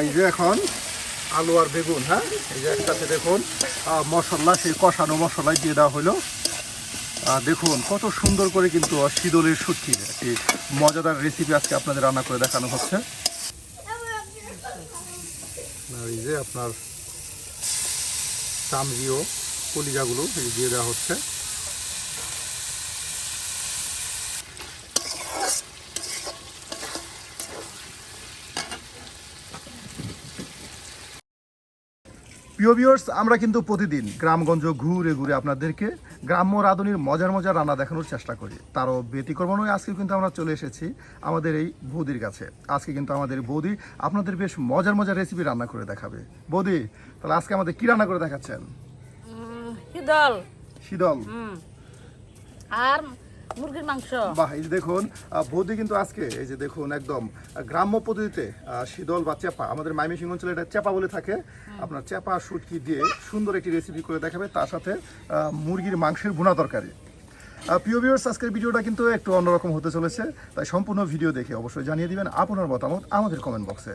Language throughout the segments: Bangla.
এই যে এখন আলু আর বেগুন, হ্যাঁ এই যে একসাথে দেখুন মশলা, সেই কষানো মশলায় দিয়ে দেওয়া হলো। দেখুন কত সুন্দর করে কিন্তু শীতলের শুটকির একটি মজাদার রেসিপি আজকে আপনাদের রান্না করে দেখানো হচ্ছে। এই যে আপনার চামড়ি ও কলিজাগুলো দিয়ে দেওয়া হচ্ছে। প্রিয় ভিউয়ার্স, আমরা কিন্তু প্রতিদিন গ্রামগঞ্জ ঘুরে ঘুরে আপনাদেরকে গ্রাম্য রাঁধুনির মজার মজার রান্না দেখানোর চেষ্টা করি। তারও ব্যতিক্রম নয়, আজকে কিন্তু আমরা চলে এসেছি আমাদের এই বৌদির কাছে। আজকে কিন্তু আমাদের বৌদি আপনাদের বেশ মজার মজার রেসিপি রান্না করে দেখাবে। বৌদি, তাহলে আজকে আমাদের কি রান্না করে দেখাচ্ছেন? শীতল শীতল আর মুরগির মাংস। বাহ, এই যে দেখুন বৌদি কিন্তু আজকে এই যে দেখুন একদম গ্রাম্য পদ্ধতিতে শীতল বা চেপা, আমাদের ময়মনসিংহ অঞ্চলে এটা চেপা বলে থাকে, আপনার চেপা শুটকি দিয়ে সুন্দর একটি রেসিপি করে দেখাবে, তার সাথে মুরগির মাংসের ভুনা তরকারি। প্রিয় ভিউয়ার্স, আজকের ভিডিওটা কিন্তু একটু অন্যরকম হতে চলেছে, তাই সম্পূর্ণ ভিডিও দেখে অবশ্যই জানিয়ে দিবেন আপনার মতামত আমাদের কমেন্ট বক্সে।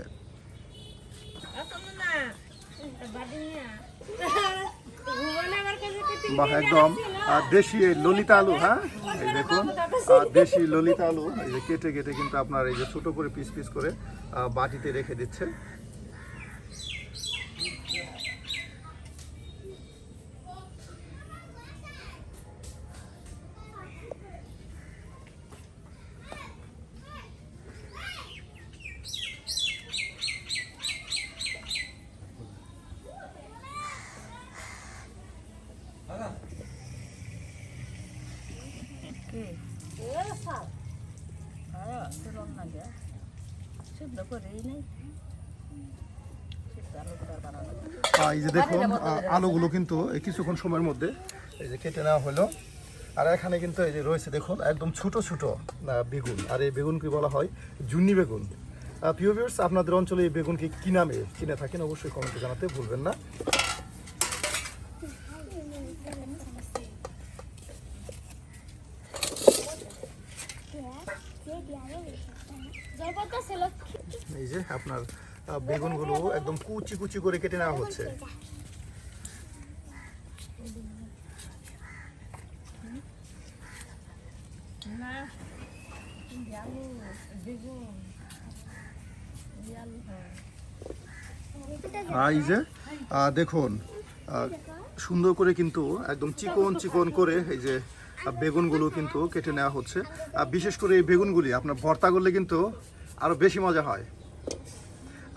বাহ, একদম দেশি ললিতা আলু, হ্যাঁ এই দেখুন দেশি ললিতা আলু এই যে কেটে কেটে কিন্তু আপনার এই যে ছোট করে পিস পিস করে বাটিতে রেখে দিচ্ছে। এই যে দেখুন আলুগুলো কিন্তু কিছুক্ষণ সময়ের মধ্যে এই যে কেটে নেওয়া হলো। আর এখানে কিন্তু এই যে রয়েছে দেখুন একদম ছোট ছোট বেগুন, আর এই বেগুনকে বলা হয় জুন্নি বেগুন। প্রিয় ভিউয়ার্স, আপনাদের অঞ্চলে এই বেগুনকে কি নামে চিনে থাকেন অবশ্যই কমেন্টে জানাতে ভুলবেন না। এই যে আপনার বেগুনগুলো একদম কুচি কুচি করে কেটে নেওয়া হচ্ছে। এই যে দেখুন সুন্দর করে কিন্তু একদম চিকন চিকন করে এই যে বেগুনগুলো কিন্তু কেটে নেওয়া হচ্ছে। বিশেষ করে এই বেগুনগুলি আপনার ভর্তা করলে কিন্তু আরো বেশি মজা হয়,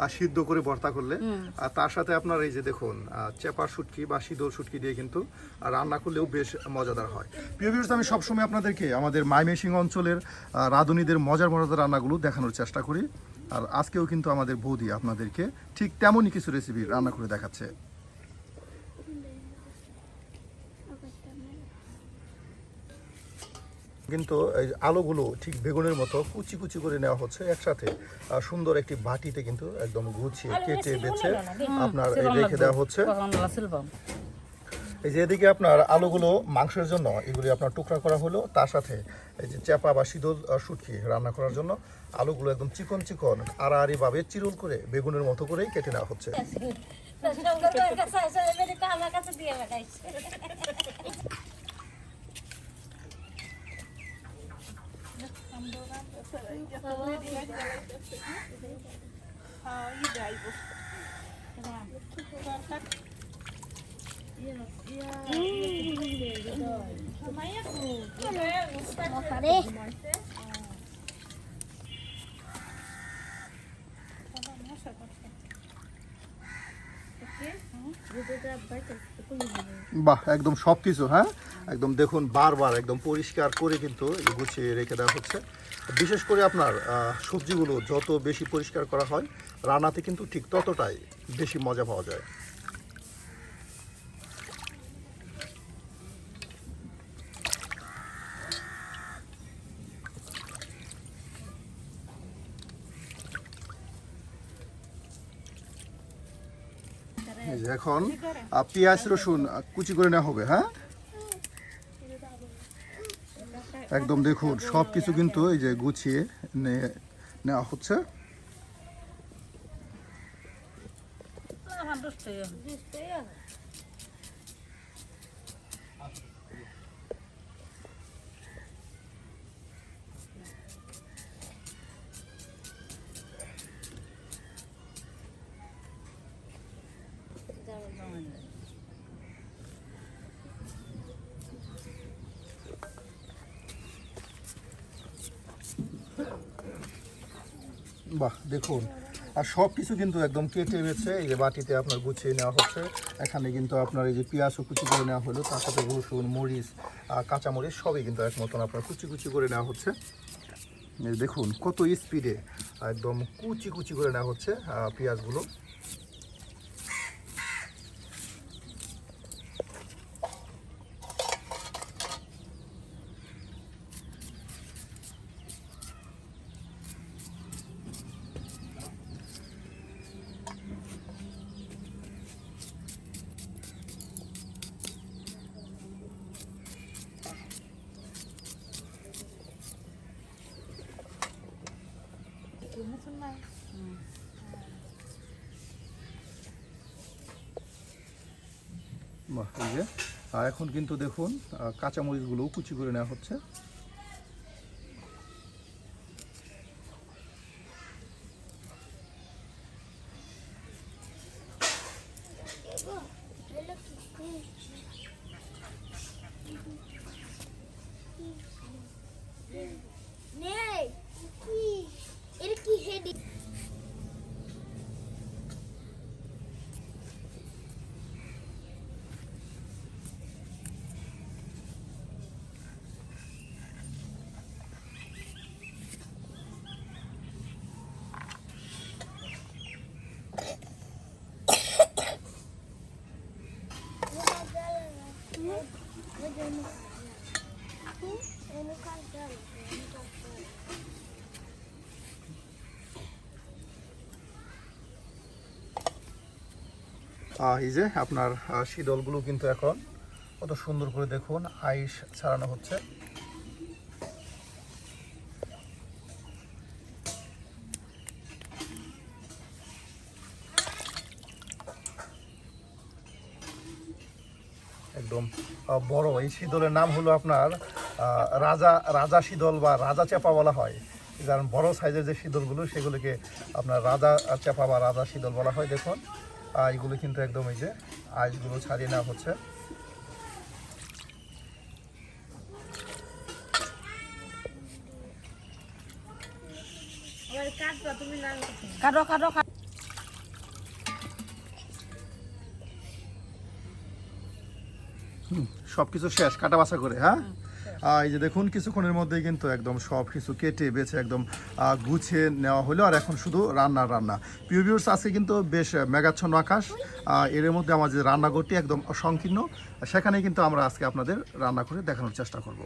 আর সিদ্ধ করে ভর্তা করলে। আর তার সাথে আপনার এই যে দেখুন চেপা শুটকি বা শীতল শুটকি দিয়ে কিন্তু রান্না করলেও বেশ মজাদার হয়। প্রিয় ভিউয়ার্স, আমি সবসময় আপনাদেরকে আমাদের ময়মনসিংহ অঞ্চলের রাঁধুনিদের মজার মজাদার রান্নাগুলো দেখানোর চেষ্টা করি। আর আজকেও কিন্তু আমাদের বৌদি আপনাদেরকে ঠিক তেমনই কিছু রেসিপি রান্না করে দেখাচ্ছে। কিন্তু এই আলুগুলো ঠিক বেগুনের মতো কুচি কুচি করে নেওয়া হচ্ছে একসাথে, সুন্দর একটি বাটিতে কিন্তু একদম গুছিয়ে কেটে বেছে আপনার রেখে দেওয়া হচ্ছে। এই যে এদিকে আপনার আলুগুলো মাংসের জন্য এগুলি আপনার টুকরা করা হলো, তার সাথে এই যে চেপা বা শীতল শুটকি রান্না করার জন্য আলুগুলো একদম চিকন চিকন আড়াআড়ি ভাবে চিরুল করে বেগুনের মতো করেই কেটে নেওয়া হচ্ছে। বাহ, একদম সবকিছু, হ্যাঁ একদম দেখুন বারবার একদম পরিষ্কার করে কিন্তু গুছিয়ে রেখে দেওয়া হচ্ছে। বিশেষ করে আপনার সবজিগুলো যত বেশি পরিষ্কার করা হয় রান্নাতে কিন্তু ঠিক ততটাই বেশি মজা পাওয়া যায়। এখন পেঁয়াজ রসুন কুচি করে নেওয়া হবে, হ্যাঁ একদম দেখুন সব কিছু কিন্তু এই যে গুছিয়ে নেওয়া হচ্ছে। আমার দুষ্টই বাহ দেখুন, আর সব কিছু কিন্তু একদম কেটে বেছে এই যে বাটিতে আপনার গুছিয়ে নেওয়া হচ্ছে। এখানে কিন্তু আপনার এই যে পেঁয়াজও কুচি করে নেওয়া হলো, তার সাথে রসুন, মরিচ, কাঁচামরিচ সবই কিন্তু এক মতন আপনার কুচি কুচি করে নেওয়া হচ্ছে। এই দেখুন কত স্পিডে একদম কুচি কুচি করে নেওয়া হচ্ছে পেঁয়াজগুলো। বাহ, এই যে এখন কিন্তু দেখুন কাঁচামরিচগুলোও কুচি করে নেওয়া হচ্ছে। এই যে আপনার শীতলগুলো কিন্তু এখন কত সুন্দর করে দেখুন আইস ছাড়ানো হচ্ছে। একদম বড় এই শীতলের নাম হলো আপনার রাজা শীতল বা রাজা চাপা বলা হয়। কারণ বড় সাইজের যে শীতলগুলো সেগুলোকে আপনার রাজা চাপা বা রাজা শীতল বলা হয়। দেখুন এইগুলো কিন্তু একদম এই যে আইসগুলো ছাড়িয়ে নেওয়া হচ্ছে। কাটো কাটো সবকিছু শেষ কাটা বাছা করে। হ্যাঁ, এই যে দেখুন কিছুক্ষণের মধ্যেই কিন্তু একদম সব কিছু কেটে বেছে একদম গুছিয়ে নেওয়া হলো। আর এখন শুধু রান্না। প্রিয় ভিউয়ার্স, আজকে কিন্তু বেশ মেঘাচ্ছন্ন আকাশ। এর মধ্যে আমার যে রান্নাঘরটি একদম সংকীর্ণ, সেখানে কিন্তু আমরা আজকে আপনাদের রান্না করে দেখানোর চেষ্টা করব।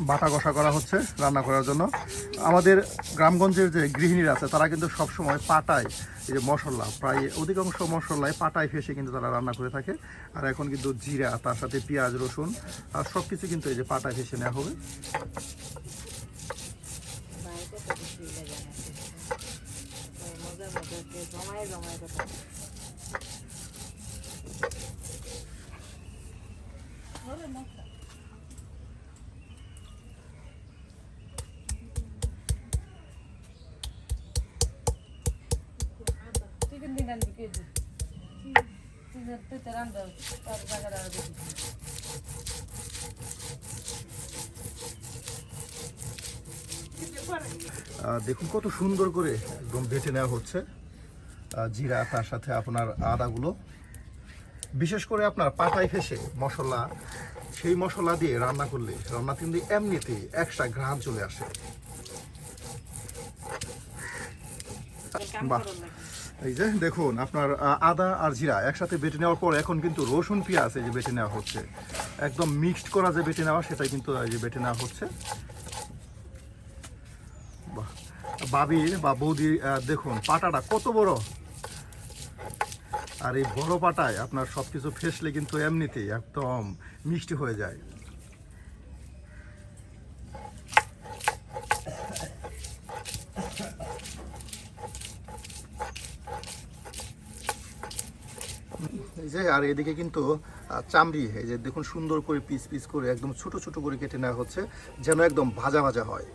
বাটা কষা করা হচ্ছে রান্না করার জন্য। আমাদের গ্রামগঞ্জের যে গৃহিণীরা আছে তারা কিন্তু সবসময় পাটায় এই যে মশলা, প্রায় অধিকাংশ মশলায় পাটায় ফেসে কিন্তু তারা রান্না করে থাকে। আর এখন কিন্তু জিরা, তার সাথে পেঁয়াজ, রসুন আর সব কিছু কিন্তু এই যে পাটায় ফেসে নেওয়া হবে। দেখুন কত সুন্দর করে একদম বেটে নেওয়া হচ্ছে জিরা, তার সাথে আপনার আদাগুলো। বিশেষ করে আপনার পাটায় ফেসে মশলা, সেই মশলা দিয়ে রান্না করলে রান্না কিন্তু এমনিতেই এক্সট্রা ঘ্রাণ চলে আসে। বাহ, এই যে দেখুন আপনার আদা আর জিরা একসাথে বেটে নেওয়ার পর এখন কিন্তু রসুন পেঁয়াজ এই যে বেটে নেওয়া হচ্ছে। একদম মিক্সড করা যে বেটে নেওয়া, সেটাই কিন্তু এই যে বেটে নেওয়া হচ্ছে। বাহ, বাবির বা বৌদির দেখুন পাটাটা কত বড়। আর এই বড় পাটায় আপনার সব কিছু ফেসলে কিন্তু এমনিতেই একদম মিষ্টি হয়ে যায়। এই যে আর এদিকে কিন্তু চামড়ি এই যে দেখুন সুন্দর করে পিস পিস করে একদম ছোট ছোট করে কেটে নেওয়া হচ্ছে যেন একদম ভাজা ভাজা হয়।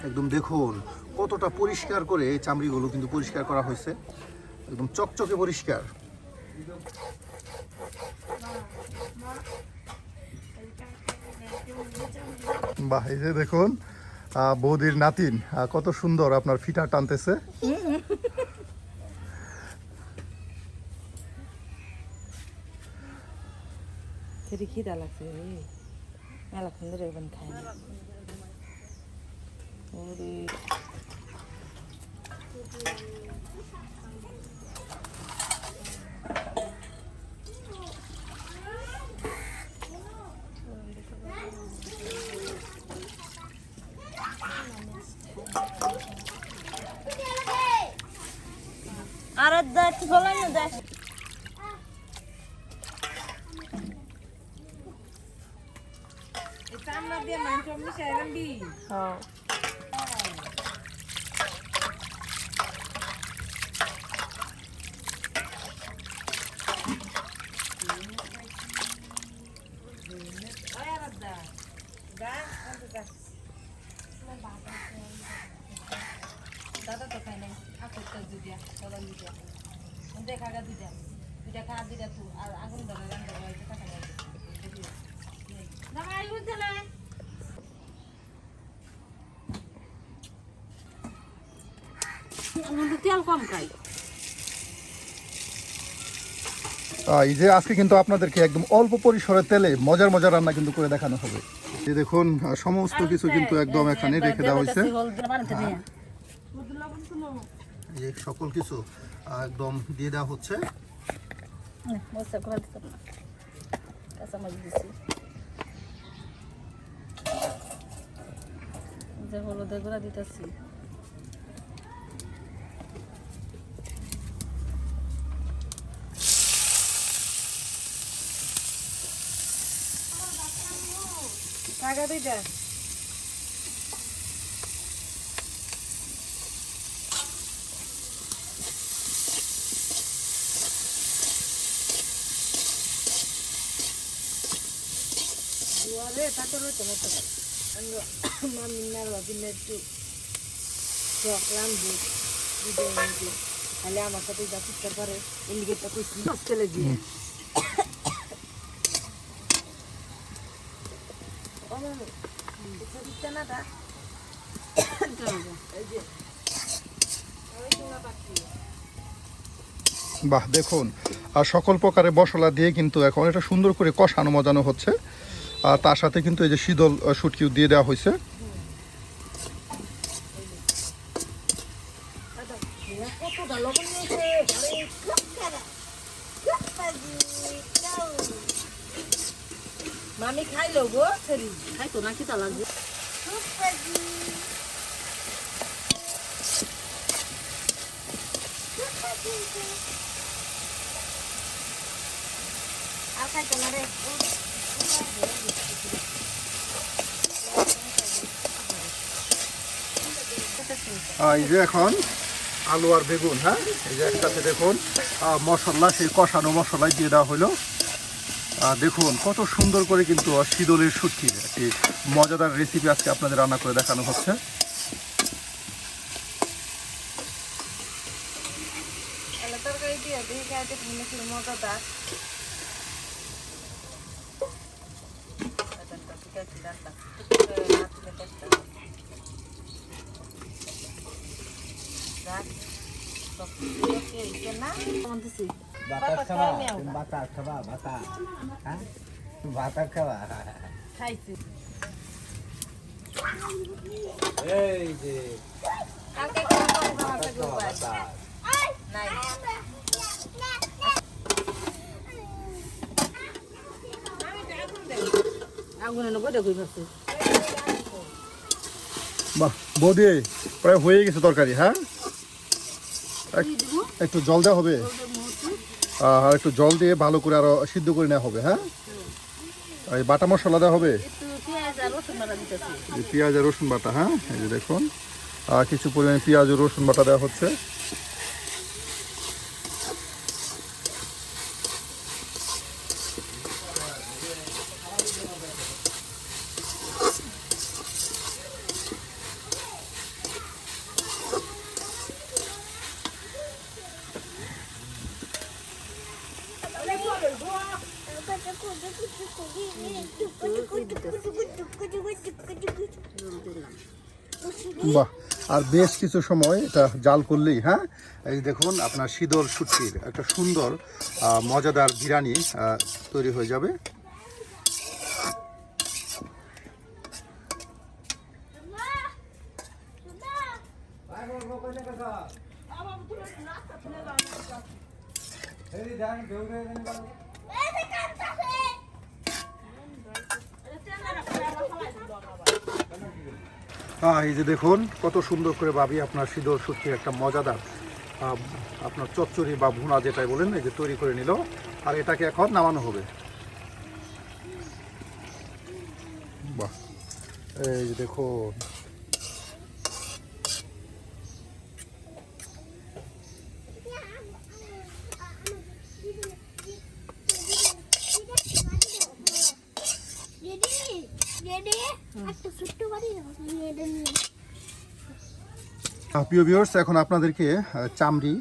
একদম দেখুন কতটা পরিষ্কার করে এই চামড়িগুলো কিন্তু পরিষ্কার করা হয়েছে, একদম চকচকে পরিষ্কার। বাহ, এই যে দেখুন বৌদির নাতিন কত সুন্দর আপনার ফিটা টানতেছে। খিদা লাগছে মেলাক্ষণ ধরে এখন খাই না। আর একটু বলাই না দেখ চামড়া দিয়ে মাংস মিশাই রাখবি। হ্যাঁ দাদা তো খাই নাই আপেল দুইটা দাদা দুইটা দেখা গা দুইটা দুইটা খা দুইটা তু আর আগুন ধরে রান্না হয় টাকা নাই না আই বুঝতে না আমি তেল কম খাই। এই যে আজকে কিন্তু আপনাদেরকে একদম অল্প পরিসরে তেলে মজার মজার রান্না কিন্তু করে দেখানো হবে। এই দেখুন সমস্ত কিছু কিন্তু একদম এখানে রেখে দেওয়া হয়েছে। এই সকল কিছু একদম দিয়ে দেওয়া হচ্ছে। হলুদের গুঁড়া দিতেছি, টাকা দিতে দুয়ারে তাতে রয়েছে মতো মামি নাড়া দিলে একটু চকলাম দুধ দুধে তাহলে আমার সাথে যা চিৎকার করে ইন্ডিকেটটা কইছি চলে দিয়ে বাহ, দেখুন আর সকল প্রকারের মশলা দিয়ে কিন্তু এখন এটা সুন্দর করে কষানো মজানো হচ্ছে। আর তার সাথে কিন্তু এই যে শীতল শুটকিও দিয়ে দেওয়া হয়েছে। মামি খাইলো গো সেরি খাইতো না খিদা লাগছে। আর খাইতো না রে এই যে এখন আলু আর বেগুন, হ্যাঁ এই যে একসাথে দেখুন মশলা সেই কষানো মশলাই দিয়ে দেওয়া হলো। দেখুন কত সুন্দর করে কিন্তু শীতলের শুটকির একটি মজাদার রেসিপি আজকে আপনাদের রান্না করে দেখানো হচ্ছে। তরকারি দিয়ে দিয়ে খাইতে মজাদার খাইছি এই যে কালকে নাই আগুনে নগদ কই ভাবছি। বাহ বৌদি, প্রায় হয়ে গেছে তরকারি। হ্যাঁ একটু জল দেওয়া হবে, আর একটু জল দিয়ে ভালো করে আরো সিদ্ধ করে নেওয়া হবে। হ্যাঁ এই বাটা মশলা দেওয়া হবে। একটু পেঁয়াজ আর রসুন বাটা দিতেছি। এই পেঁয়াজ আর রসুন বাটা, হ্যাঁ এই যে দেখুন কিছু পরিমাণে পেঁয়াজ ও রসুন বাটা দেওয়া হচ্ছে। বাহ, আর বেশ কিছু সময় এটা জাল করলেই, হ্যাঁ এই দেখুন আপনার শীতল শুটকির একটা সুন্দর মজাদার বিরিয়ানি তৈরি হয়ে যাবে। এই যে দেখুন কত সুন্দর করে ভাবি আপনার শীতল শুটকির একটা মজাদার আপনার চচ্চড়ি বা ভুনা যেটাই বলেন এই যে তৈরি করে নিল, আর এটাকে এখন নামানো হবে। বাহ, এই যে দেখুন প্রিয় ভিউয়ার্স, এখন আপনাদেরকে চামড়ি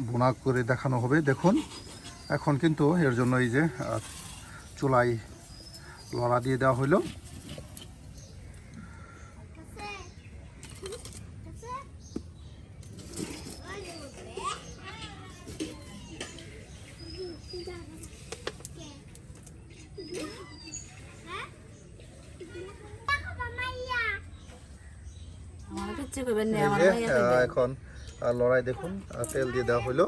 ভুনা করে দেখানো হবে। দেখুন এখন কিন্তু এর জন্য এই যে চুলায় লড়া দিয়ে দেওয়া হলো। এখন লড়াই দেখুন তেল দিয়ে দেওয়া হলো।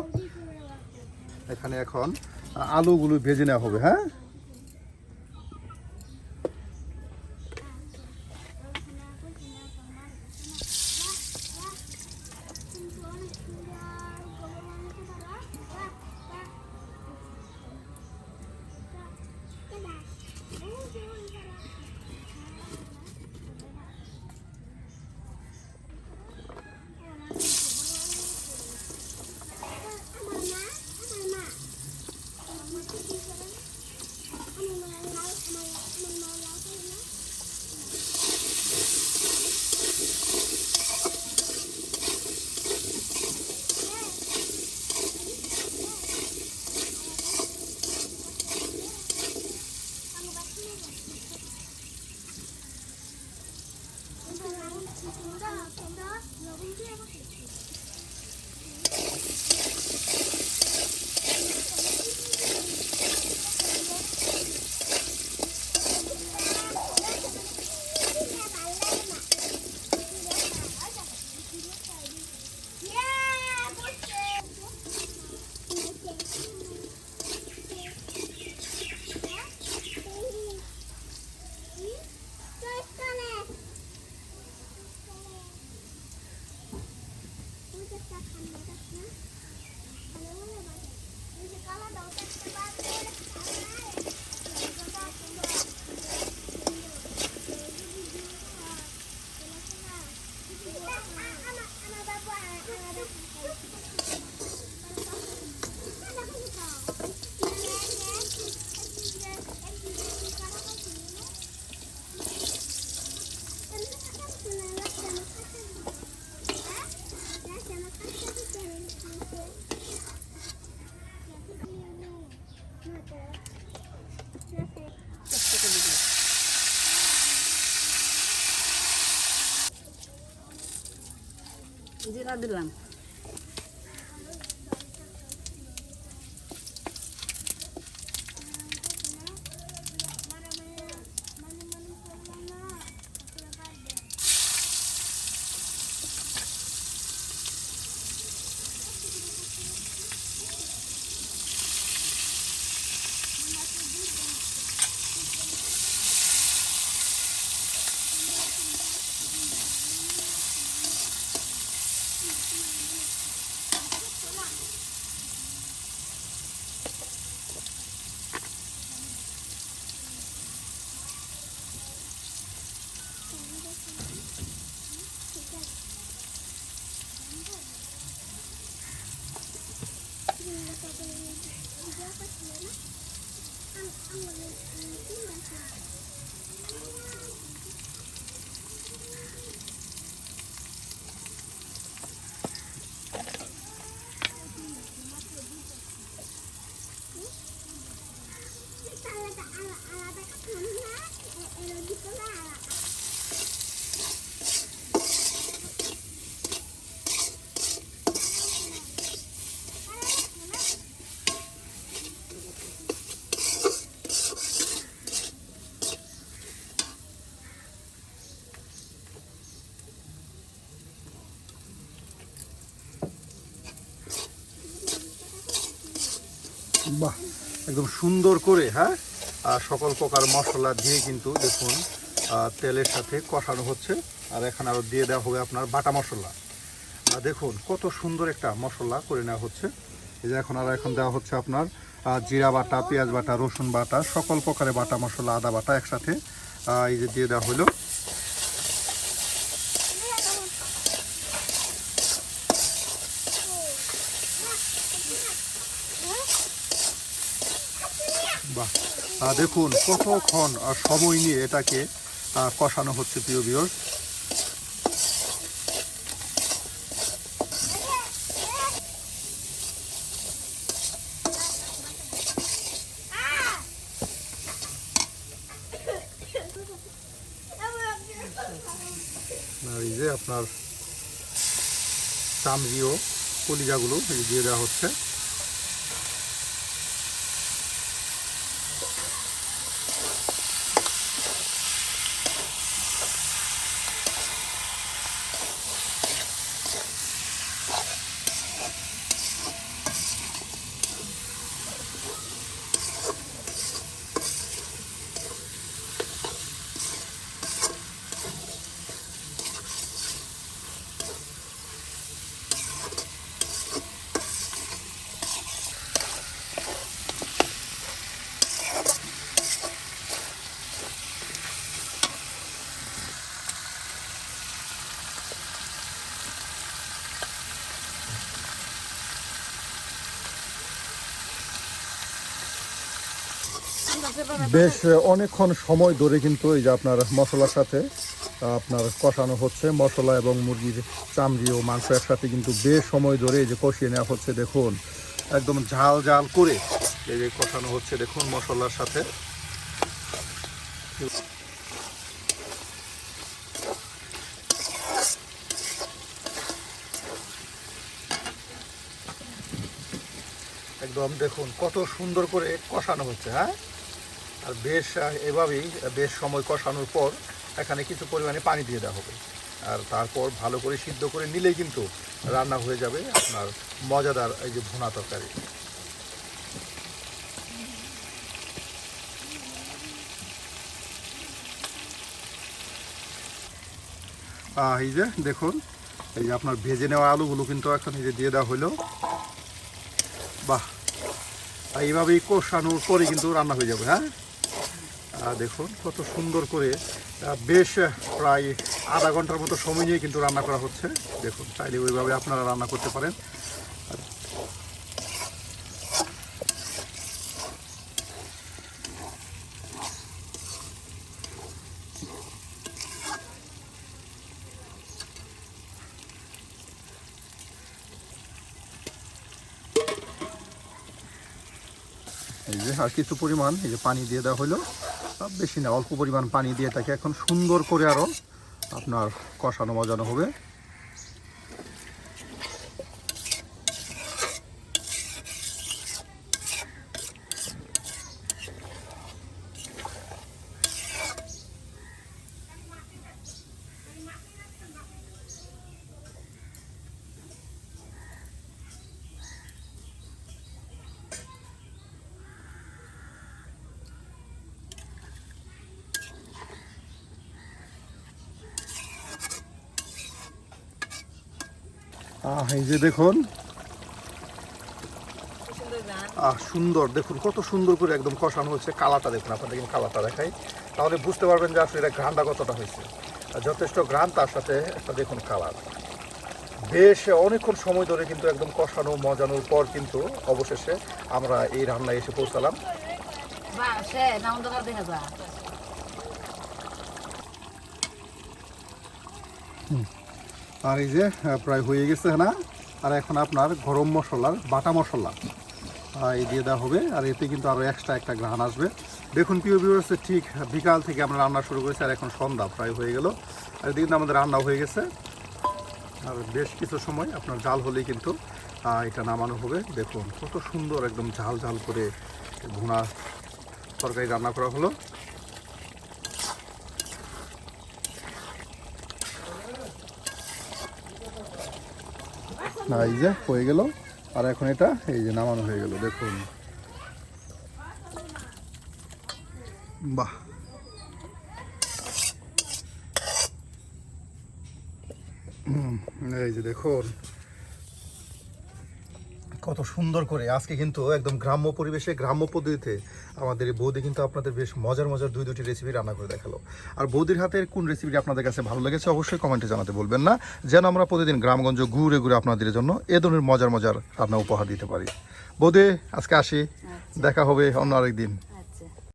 এখানে এখন আলুগুলো ভেজে নেওয়া হবে। হ্যাঁ জিরা দিলাম। বাহ, একদম সুন্দর করে, হ্যাঁ, আর সকল প্রকার মশলা দিয়ে কিন্তু দেখুন তেলের সাথে কষানো হচ্ছে। আর এখানে আরও দিয়ে দেওয়া হবে আপনার বাটা মশলা। দেখুন কত সুন্দর একটা মশলা করে নেওয়া হচ্ছে। এই যে এখন দেওয়া হচ্ছে আপনার জিরা বাটা, পেঁয়াজ বাটা, রসুন বাটা, সকল প্রকারের বাটা মশলা, আদা বাটা একসাথে এই যে দিয়ে দেওয়া হলো। বাহ, দেখুন কতক্ষণ সময় নিয়ে এটাকে কষানো হচ্ছে প্রিয় ভিউয়ার্স। আর এই যে আপনার চামড়ি ও কলিজাগুলো দিয়ে দেওয়া হচ্ছে। বেশ অনেকক্ষণ সময় ধরে কিন্তু এই যে আপনার মশলার সাথে আপনার কষানো হচ্ছে। মশলা এবং মুরগির চামড়ি ও মাংস একসাথে কিন্তু বেশ সময় ধরে এই যে কষিয়ে নেওয়া হচ্ছে। দেখুন একদম ঝাল ঝাল করে এই যে কষানো হচ্ছে দেখুন মশলার সাথে। একদম দেখুন কত সুন্দর করে কষানো হচ্ছে, হ্যাঁ। আর বেশ এভাবেই বেশ সময় কষানোর পর এখানে কিছু পরিমাণে পানি দিয়ে দেওয়া হবে। আর তারপর ভালো করে সিদ্ধ করে নিলেই কিন্তু রান্না হয়ে যাবে আপনার মজাদার এই যে ভুনা তরকারি। এই যে দেখুন এই যে আপনার ভেজে নেওয়া আলুগুলো কিন্তু এখন এই যে দিয়ে দেওয়া হলো। বাহ, এইভাবেই কষানোর পরে কিন্তু রান্না হয়ে যাবে, হ্যাঁ। দেখুন কত সুন্দর করে বেশ প্রায় আধা ঘন্টার মতো সময় নিয়ে কিন্তু রান্না করা হচ্ছে। দেখুন চাইলে ওইভাবে আপনারা রান্না করতে পারেন। এই যে আর কিছু পরিমাণ এই যে পানি দিয়ে দেওয়া হলো, বেশি না, অল্প পরিমাণ পানি দিয়ে তাকে এখন সুন্দর করে আরও আপনার কষানো মজানো হবে। এই যে দেখুন সুন্দর, দেখুন কত সুন্দর করে একদম কষানো হচ্ছে। কালারটা দেখুন, আপনাদের কিন্তু কালারটা দেখাই, তাহলে বুঝতে পারবেন যে আসলে এটা ঘ্রাণটা কতটা হয়েছে। যথেষ্ট ঘ্রাণ, তার সাথে একটা দেখুন কালার। বেশ অনেকক্ষণ সময় ধরে কিন্তু একদম কষানো মজানোর পর কিন্তু অবশেষে আমরা এই রান্নায় এসে পৌঁছালাম। বা সে না অন্ধকার দেখা যায়। আর এই যে প্রায় হয়ে গেছে না। আর এখন আপনার গরম মশলার বাটা মশলা এই দিয়ে দেওয়া হবে। আর এতে কিন্তু আরও এক্সট্রা একটা ঘ্রাণ আসবে। দেখুন প্রিয় ভিউয়ার্স, ঠিক বিকাল থেকে আমরা রান্না শুরু করেছি আর এখন সন্ধ্যা প্রায় হয়ে গেল। আর এদিকে কিন্তু আমাদের রান্না হয়ে গেছে। আর বেশ কিছু সময় আপনার জাল হলেই কিন্তু এটা নামানো হবে। দেখুন কত সুন্দর একদম ঝাল ঝাল করে ভুনা তরকারি রান্না করা হলো। এই যে হয়ে গেল। আর এখন এটা এই যে নামানো হয়ে গেল। দেখুন বাহ, এই যে দেখুন কত সুন্দর করে আজকে কিন্তু একদম গ্রাম্য পরিবেশে গ্রাম্য পদ্ধতিতে আমাদের এই বৌদি কিন্তু আপনাদের বেশ মজার মজার দুটি রেসিপি রান্না করে দেখালো। আর বৌদির হাতের কোন রেসিপিটি আপনাদের কাছে ভালো লেগেছে অবশ্যই কমেন্টে জানাতে বলবেন না, যেন আমরা প্রতিদিন গ্রামগঞ্জ ঘুরে ঘুরে আপনাদের জন্য এ ধরনের মজার মজার রান্না উপহার দিতে পারি। বৌদি আজকে আসি, দেখা হবে অন্য আরেকদিন।